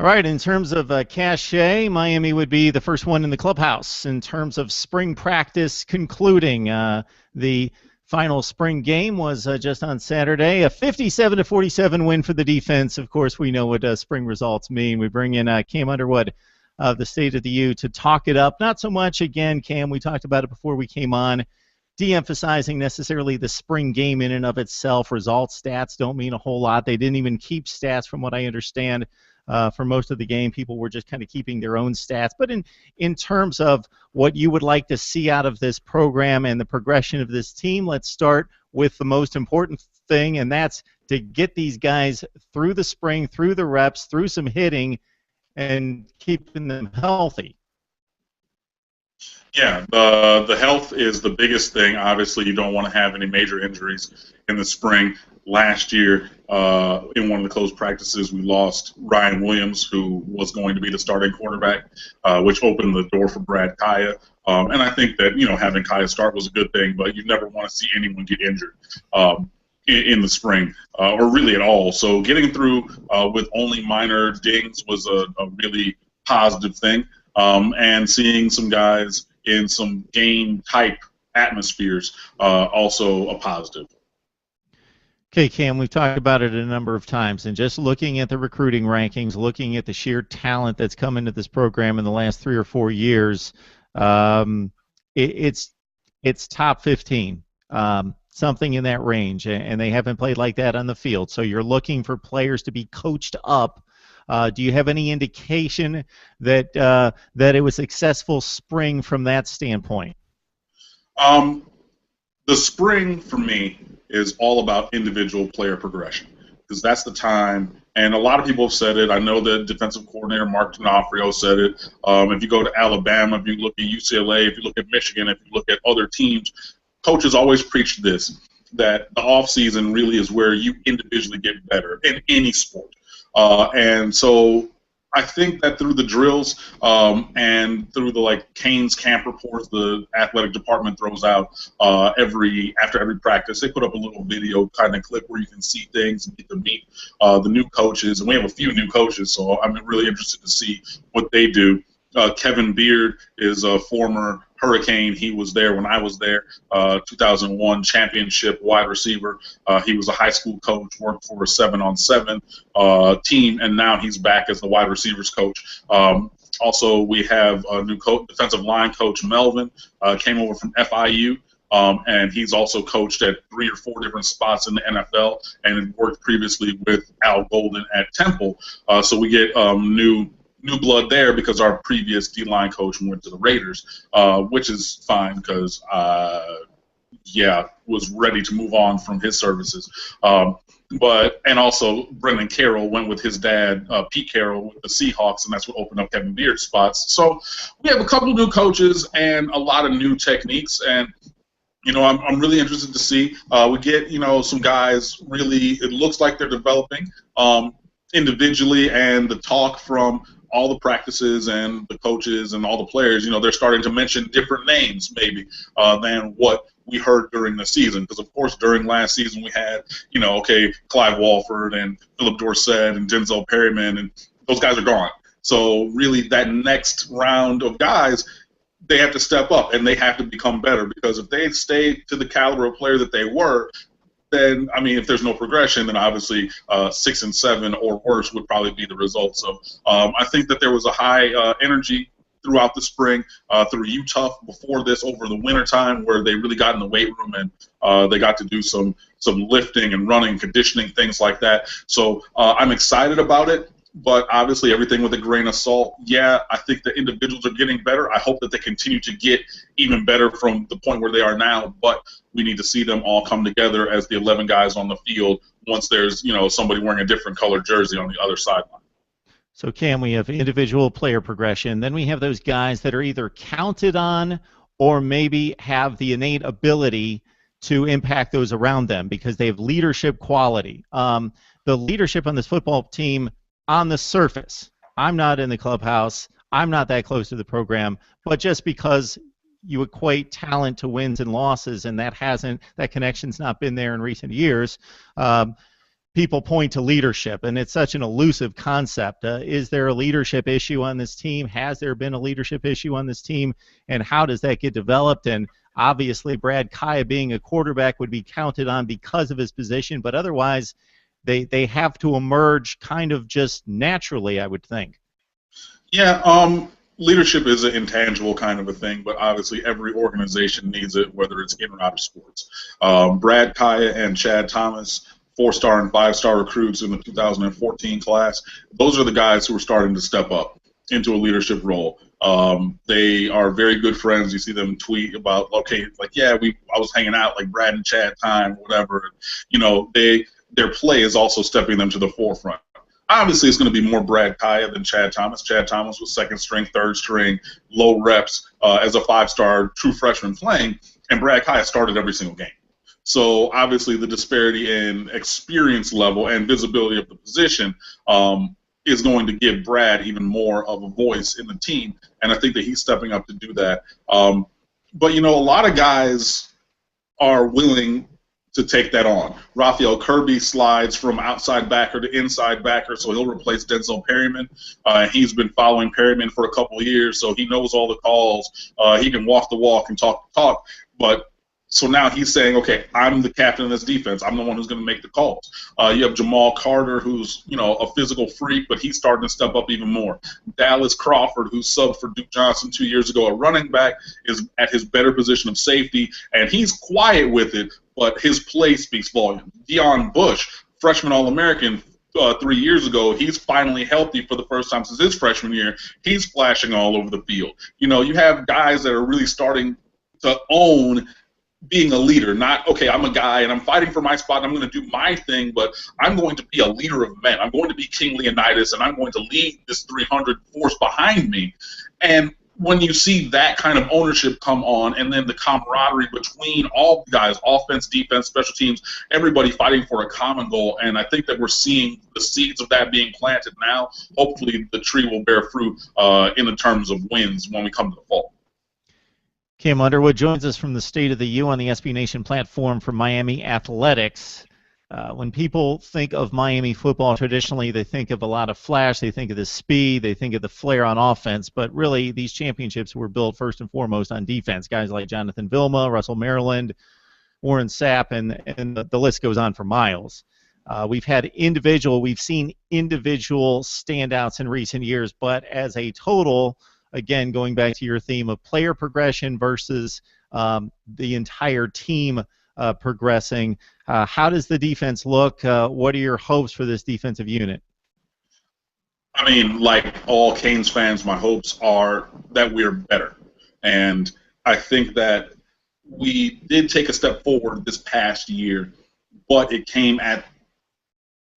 All right, in terms of cachet, Miami would be the first one in the clubhouse. In terms of spring practice concluding, the final spring game was just on Saturday, a 57-47 win for the defense. Of course, we know what spring results mean. We bring in Cam Underwood of the State of the U to talk it up. Not so much, again, Cam, we talked about it before we came on, de-emphasizing necessarily the spring game in and of itself. Results, stats don't mean a whole lot. They didn't even keep stats from what I understand. For most of the game, people were just kind of keeping their own stats. But in terms of what you would like to see out of this program and the progression of this team, let's start with the most important thing, and that's to get these guys through the spring, through the reps, through some hitting, and keeping them healthy. Yeah, the health is the biggest thing. Obviously, you don't want to have any major injuries in the spring. Last year, in one of the close practices, we lost Ryan Williams, who was going to be the starting quarterback, which opened the door for Brad Kaya. And I think that, having Kaya start was a good thing, but you never want to see anyone get injured in the spring, or really at all. So getting through with only minor dings was a really positive thing. And seeing some guys in some game-type atmospheres also a positive. Okay, Cam, we've talked about it a number of times, and just looking at the recruiting rankings, looking at the sheer talent that's come into this program in the last 3 or 4 years, it's top 15, something in that range, and they haven't played like that on the field. So you're looking for players to be coached up. Do you have any indication that it was a successful spring from that standpoint? The spring, for me, is all about individual player progression, because that's the time, and a lot of people have said it. I know the defensive coordinator, Mark D'Onofrio, said it. If you go to Alabama, if you look at UCLA, if you look at Michigan, if you look at other teams, coaches always preach this, that the offseason really is where you individually get better in any sport. And so I think that through the drills and through the Canes camp reports the athletic department throws out after every practice, they put up a little video kind of clip where you can see things and get to meet the new coaches. And we have a few new coaches, so I'm really interested to see what they do. Kevin Beard is a former Hurricane. He was there when I was there, 2001 championship wide receiver. He was a high school coach, worked for a 7-on-7 team, and now he's back as the wide receivers coach. Also, we have a new defensive line coach, Melvin, came over from FIU. And he's also coached at 3 or 4 different spots in the NFL and worked previously with Al Golden at Temple. So we get new blood there because our previous D-line coach went to the Raiders, which is fine because, was ready to move on from his services. And also Brendan Carroll went with his dad, Pete Carroll, with the Seahawks, and that's what opened up Kevin Beard's spots. So we have a couple of new coaches and a lot of new techniques, and I'm really interested to see. We get, some guys really, it looks like they're developing individually, and the talk from all the practices and the coaches and all the players, they're starting to mention different names maybe than what we heard during the season. Because, of course, during last season we had, Clive Walford and Philip Dorsett and Denzel Perryman, and those guys are gone. So really that next round of guys, they have to step up and they have to become better, because if they stay to the caliber of player that they were, then, if there's no progression, then obviously 6-7 or worse would probably be the result. So I think that there was a high energy throughout the spring, through Utah before this, over the wintertime, where they really got in the weight room and they got to do some lifting and running, conditioning, things like that. So I'm excited about it. But obviously everything with a grain of salt. Yeah, I think the individuals are getting better. I hope that they continue to get even better from the point where they are now. But we need to see them all come together as the 11 guys on the field once there's, somebody wearing a different colored jersey on the other sideline. So, Cam, we have individual player progression. Then we have those guys that are either counted on or maybe have the innate ability to impact those around them because they have leadership quality. The leadership on this football team, on the surface, I'm not in the clubhouse, I'm not that close to the program, but just because you equate talent to wins and losses, and that connection's not been there in recent years, people point to leadership, and it's such an elusive concept. Is there a leadership issue on this team? Has there been a leadership issue on this team? And how does that get developed? And obviously, Brad Kaya being a quarterback would be counted on because of his position, but otherwise, they have to emerge kind of just naturally, I would think. Yeah, leadership is an intangible kind of a thing, but obviously every organization needs it, whether it's in or out of sports. Brad Kaya and Chad Thomas, 4-star and 5-star recruits in the 2014 class, those are the guys who are starting to step up into a leadership role. They are very good friends. You see them tweet about, okay, like, yeah, I was hanging out like Brad and Chad time, whatever. You know, their play is also stepping them to the forefront. Obviously, it's going to be more Brad Kaya than Chad Thomas. Chad Thomas was second string, third string, low reps as a 5-star true freshman playing, and Brad Kaya started every single game. So obviously, the disparity in experience level and visibility of the position is going to give Brad even more of a voice in the team, and I think that he's stepping up to do that. But, you know, a lot of guys are willing to take that on. Raphael Kirby slides from outside backer to inside backer, so he'll replace Denzel Perryman. He's been following Perryman for a couple of years, so he knows all the calls. He can walk the walk and talk the talk. But so now he's saying, okay, I'm the captain of this defense. I'm the one who's going to make the calls. You have Jamal Carter, who's, you know, a physical freak, but he's starting to step up even more. Dallas Crawford, who subbed for Duke Johnson 2 years ago, a running back, is at his better position of safety, and he's quiet with it, but his play speaks volume. Deon Bush, freshman All-American 3 years ago, he's finally healthy for the first time since his freshman year. He's flashing all over the field. You know, you have guys that are really starting to own being a leader, not, okay, I'm a guy and I'm fighting for my spot and I'm going to do my thing, but I'm going to be a leader of men. I'm going to be King Leonidas and I'm going to lead this 300 force behind me. And when you see that kind of ownership come on, and then the camaraderie between all the guys, offense, defense, special teams, everybody fighting for a common goal, and I think that we're seeing the seeds of that being planted now. Hopefully the tree will bear fruit in the terms of wins when we come to the fall. Cam Underwood joins us from the State of the U on the SB Nation platform for Miami Athletics. When people think of Miami football, traditionally they think of a lot of flash, they think of the speed, they think of the flair on offense, but really these championships were built first and foremost on defense. Guys like Jonathan Vilma, Russell Maryland, Warren Sapp, and the list goes on for miles. We've seen individual standouts in recent years, but as a total, again, going back to your theme of player progression versus the entire team progressing, how does the defense look? What are your hopes for this defensive unit? I mean, like all Canes fans, my hopes are that we're better. And I think that we did take a step forward this past year, but it came at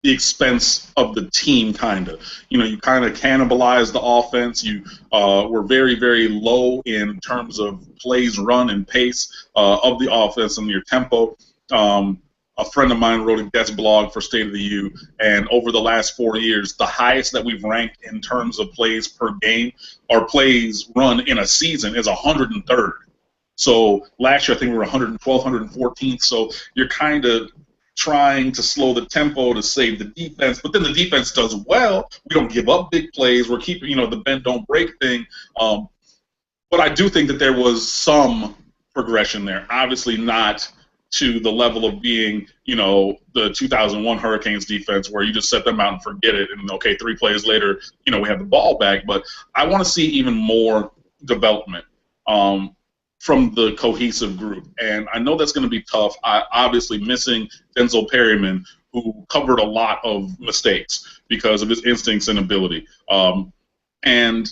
the expense of the team, kind of. You know, you kind of cannibalized the offense. You were very, very low in terms of plays run and pace of the offense and your tempo. A friend of mine wrote a guest blog for State of the U, and over the last 4 years, the highest that we've ranked in terms of plays per game or plays run in a season is 103rd. So last year, I think we were 112th, 114th. So you're kind of trying to slow the tempo to save the defense, but then the defense does well. We don't give up big plays. We're keeping, you know, the bend don't break thing. But I do think that there was some progression there. Obviously not to the level of being, you know, the 2001 Hurricanes defense where you just set them out and forget it, and okay, 3 plays later, you know, we have the ball back. But I want to see even more development from the cohesive group. And I know that's going to be tough. Obviously missing Denzel Perryman, who covered a lot of mistakes because of his instincts and ability. And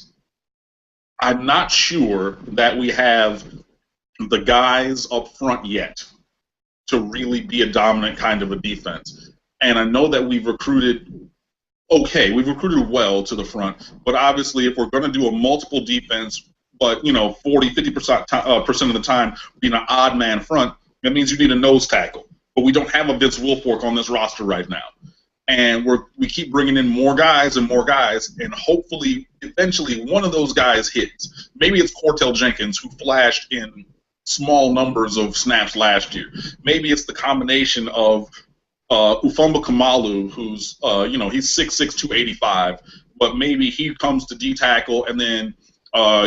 I'm not sure that we have the guys up front yet to really be a dominant kind of a defense. And I know that we've recruited well to the front, but obviously if we're going to do a multiple defense, but, you know, 50% of the time being an odd man front, that means you need a nose tackle. But we don't have a Vince Wilfork on this roster right now. And we keep bringing in more guys, and hopefully, eventually, one of those guys hits. Maybe it's Courtrel Jenkins, who flashed in small numbers of snaps last year. Maybe it's the combination of Ufumba Kamalu, who's he's 6'6", 285, but maybe he comes to D tackle, and then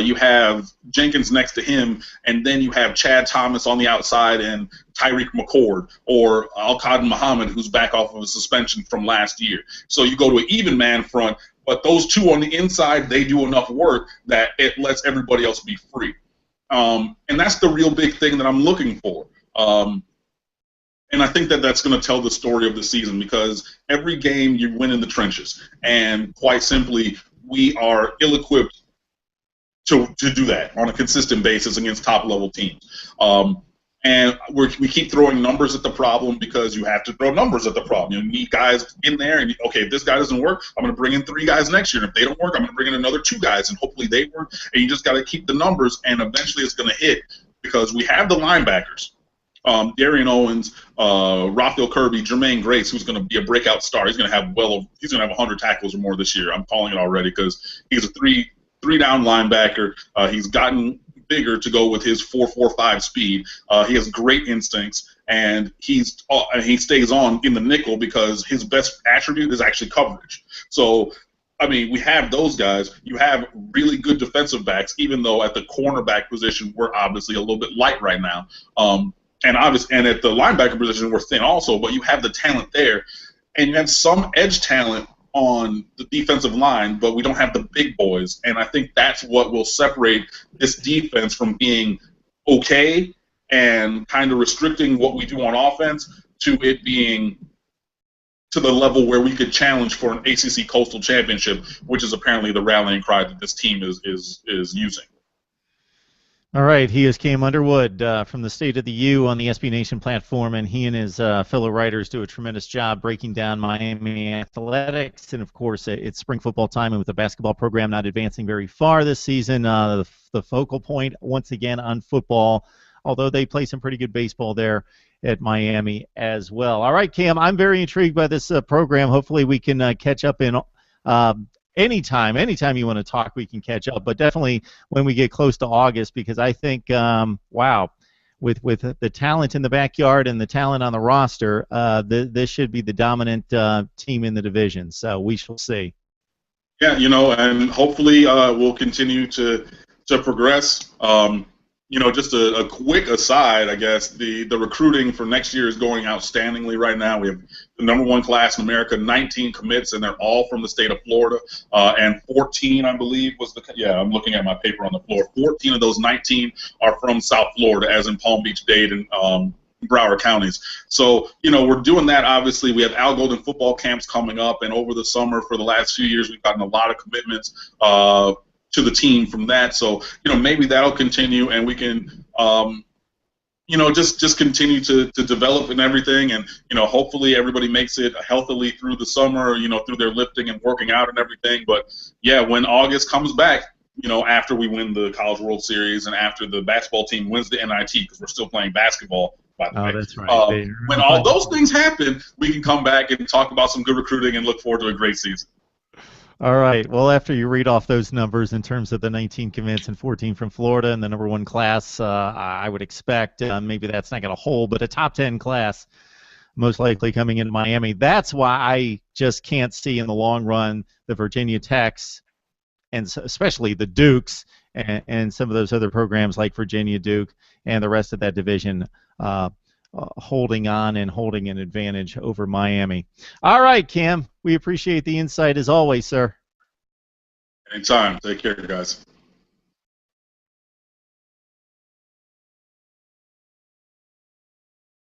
you have Jenkins next to him, and then you have Chad Thomas on the outside and Tyriq McCord or Al-Qadim Muhammad, who's back off of a suspension from last year. So you go to an even man front, but those two on the inside, they do enough work that it lets everybody else be free. And that's the real big thing that I'm looking for. And I think that that's going to tell the story of the season, because every game you win in the trenches. And quite simply, we are ill-equipped to do that on a consistent basis against top-level teams. And we keep throwing numbers at the problem because you have to throw numbers at the problem. You need guys in there, and okay, if this guy doesn't work, I'm going to bring in 3 guys next year. And if they don't work, I'm going to bring in another 2 guys, and hopefully they work. And you just got to keep the numbers, and eventually it's going to hit, because we have the linebackers. Darrion Owens, Raphael Kirby, Jermaine Grace, who's going to be a breakout star. He's going to have 100 tackles or more this year. I'm calling it already, because he's a three-down linebacker. He's gotten bigger to go with his 4.45 speed. He has great instincts, and he stays on in the nickel because his best attribute is actually coverage. So, I mean, we have those guys. You have really good defensive backs, even though at the cornerback position we're obviously a little bit light right now. And at the linebacker position we're thin also, but you have the talent there, and you have some edge talent on the defensive line, but we don't have the big boys. And I think that's what will separate this defense from being okay and kind of restricting what we do on offense to it being to the level where we could challenge for an ACC Coastal Championship, which is apparently the rallying cry that this team is using. All right, he is Cam Underwood from the State of the U on the SB Nation platform, and he and his fellow writers do a tremendous job breaking down Miami athletics. And, of course, it's spring football time, and with the basketball program not advancing very far this season, the focal point, once again, on football, although they play some pretty good baseball there at Miami as well. All right, Cam, I'm very intrigued by this program. Hopefully we can catch up in anytime you want to talk, we can catch up, but definitely when we get close to August, because I think, wow, with the talent in the backyard and the talent on the roster, this should be the dominant team in the division. So we shall see. Yeah, and hopefully we'll continue to progress. Just a quick aside, I guess, the recruiting for next year is going outstandingly right now. We have the #1 class in America, 19 commits, and they're all from the state of Florida. And 14, I believe, I'm looking at my paper on the floor. 14 of those 19 are from South Florida, as in Palm Beach, Dade, and Broward counties. So, we're doing that, obviously. We have Al Golden football camps coming up, and over the summer for the last few years, we've gotten a lot of commitments to the team from that. So, maybe that'll continue, and we can, just continue to develop and everything. And, hopefully everybody makes it healthily through the summer, through their lifting and working out and everything. But, yeah, when August comes back, after we win the College World Series and after the basketball team wins the NIT, because we're still playing basketball, by the way. That's right. When all those things happen, we can come back and talk about some good recruiting and look forward to a great season. All right. Well, after you read off those numbers in terms of the 19 commits and 14 from Florida and the #1 class, I would expect maybe that's not going to hold, but a top 10 class most likely coming into Miami. That's why I just can't see in the long run the Virginia Techs and especially the Dukes and some of those other programs like Virginia, Duke, and the rest of that division holding on and holding an advantage over Miami. All right, Cam, we appreciate the insight as always, sir. Anytime. Take care, guys.